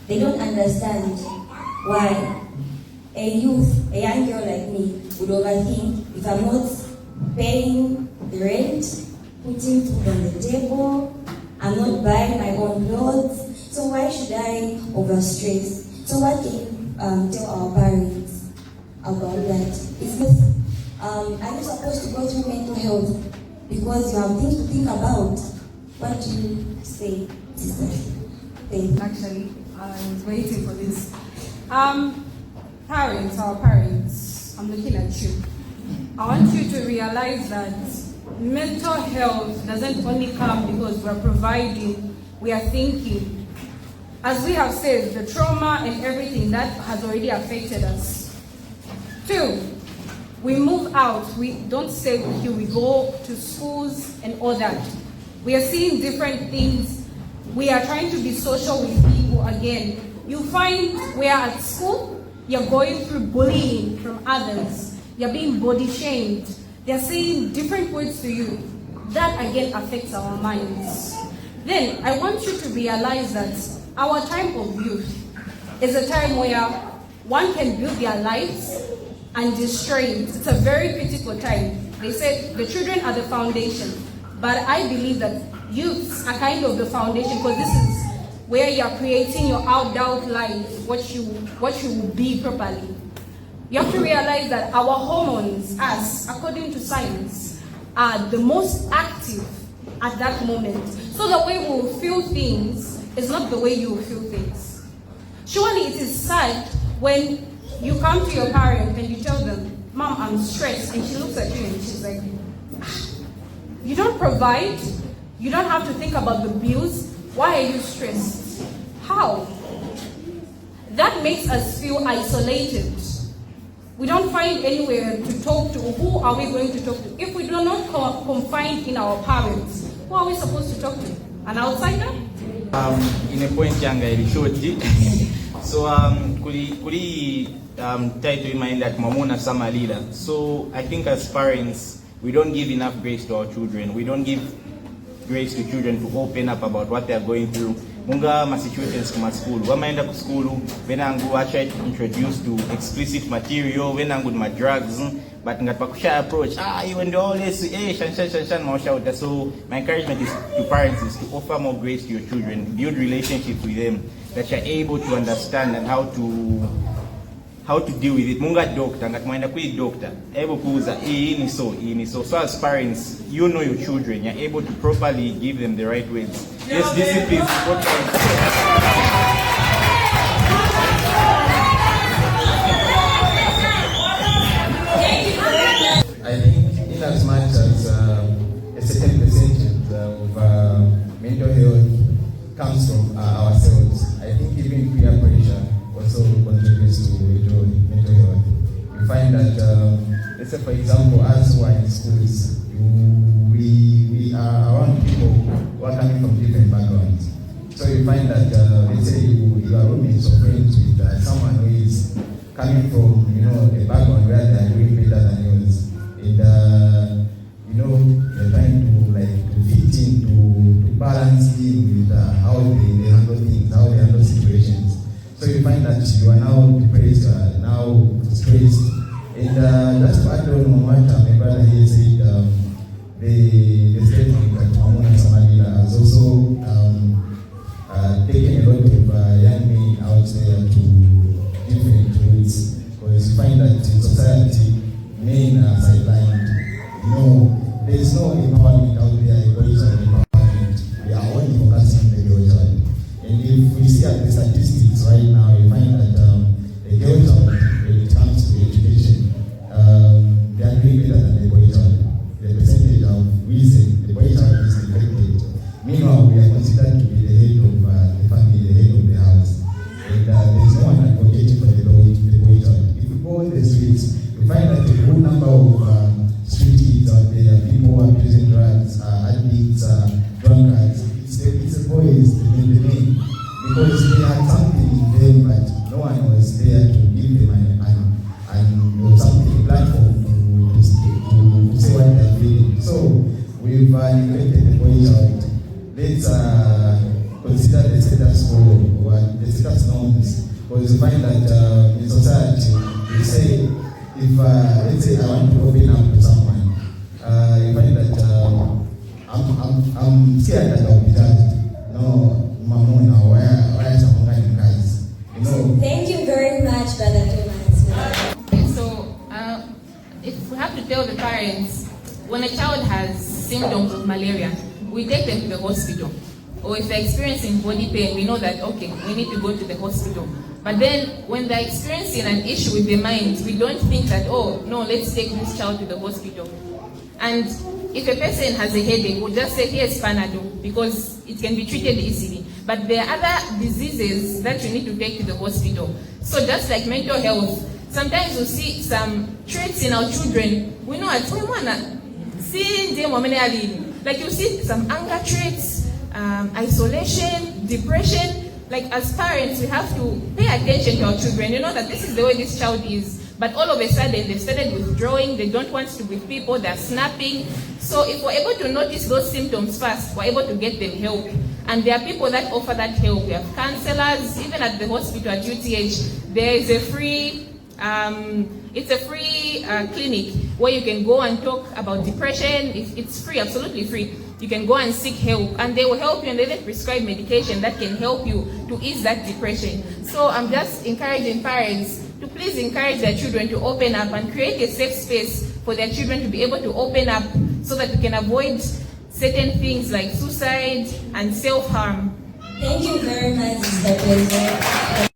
They don't understand why a youth, a young girl like me, would overthink if I'm not paying the rent, putting food on the table, I'm not buying my own clothes. So why should I overstress? So what can you tell our parents about that? It's not, are you supposed to go through mental health because you have things to think about? What do you say, sister? Actually, I was waiting for this. Parents, our parents, I'm looking at you. I want you to realize that mental health doesn't only come because we're providing, we are thinking. As we have said, the trauma and everything that has already affected us. 2, we move out, we don't stay with you, we go to schools and all that. We are seeing different things. We are trying to be social with people again. You find we are at school, you're going through bullying from others. You're being body shamed. They're saying different words to you. That again affects our minds. Then I want you to realize that our time of youth is a time where one can build their lives and destroy it. It's a very critical time. They said the children are the foundation, but I believe that youths are kind of the foundation because this is where you're creating your adult life, what you will be properly. You have to realize that our hormones, us, according to science, are the most active at that moment. So the way we will feel things is not the way you will feel things. Surely it is sad when you come to your parent and you tell them, Mom, I'm stressed, and she looks at you and she's like, you don't provide, you don't have to think about the bills, why are you stressed? How? That makes us feel isolated. We don't find anywhere to talk to. Who are we going to talk to? If we do not confine in our parents, who are we supposed to talk to? An outsider? In a point younger ilishoti. So kuli title in mind that Mamona Sama leader. So I think as parents, we don't give enough grace to our children. We don't give grace to children to open up about what they are going through. Munga ma situations kuma school. Wamaenda ku school, venangu try to introduce to explicit material, venangu ma drugs, but ngatpakusha approach, you and always shan mausha. So my encouragement is to parents is to offer more grace to your children, build relationships with them that you're able to understand and how to deal with it. Munga doctor, ngatmaenda ku doctor, able kuuza ini so. So as parents, you know your children, you're able to properly give them the right words. Yes, discipline is important. I think in as much as a certain percentage of mental health comes from ourselves, I think even peer pressure also contributes to mental health. You find that, let's say for example, as who are in schools, we are around people who are coming from different backgrounds. So you find that, let's say you are roommates or friends with someone who is coming from, a background where they are doing better than yours. And, they're trying to fit in, to balance in with how they handle things, how they handle situations. So you find that you are now depressed, now stressed. And that's part of what my brother here said, the statement that Mamona Samalila has also taken a lot of young men out there to different routes. Because you find that in society, men are sidelined. There is no empowerment out there, equality empowerment. We are only focusing on the girl child. And if we see at the statistics right now, you find that the girl child, when it comes to education, they are doing better than the boy child. The percentage of reason the boy child is neglected. Meanwhile, we are considered to be the head of the family, the head of the house. And there is no one advocating for the boy child. If we go on the streets, we find that a good number of street kids out there, people who are using drugs, addicts, drunkards. It's a boys, the name. Because they had something in them, but no one was there to give them something, a platform to say what they're feeling. So we've neglected the boy child. Let's consider the status quo, or the status now because you find that in society, you say, if let's say I want to open up to someone, you find that I'm scared that I'll be judged. No, Mamona, where someone in guys. You know. Thank you very much, Brother Thomas. So, if we have to tell the parents, when a child has symptoms of malaria, we take them to the hospital. Or if they're experiencing body pain, we know that, okay, we need to go to the hospital. But then, when they're experiencing an issue with their mind, we don't think that, oh, no, let's take this child to the hospital. And if a person has a headache, we'll just say, here's Panadol, because it can be treated easily. But there are other diseases that you need to take to the hospital. So just like mental health, sometimes we see some traits in our children. We know at like you see some anger traits, isolation, depression. Like as parents, we have to pay attention to our children. You know that this is the way this child is. But all of a sudden, they've started withdrawing. They don't want to be with people. They're snapping. So if we're able to notice those symptoms first, we're able to get them help. And there are people that offer that help. We have counselors, even at the hospital at UTH. There is a free, clinic where you can go and talk about depression. It's free, absolutely free. You can go and seek help, and they will help you, and they will prescribe medication that can help you to ease that depression. So I'm just encouraging parents to please encourage their children to open up and create a safe space for their children to be able to open up so that we can avoid certain things like suicide and self-harm. Thank you very much, Mr. President.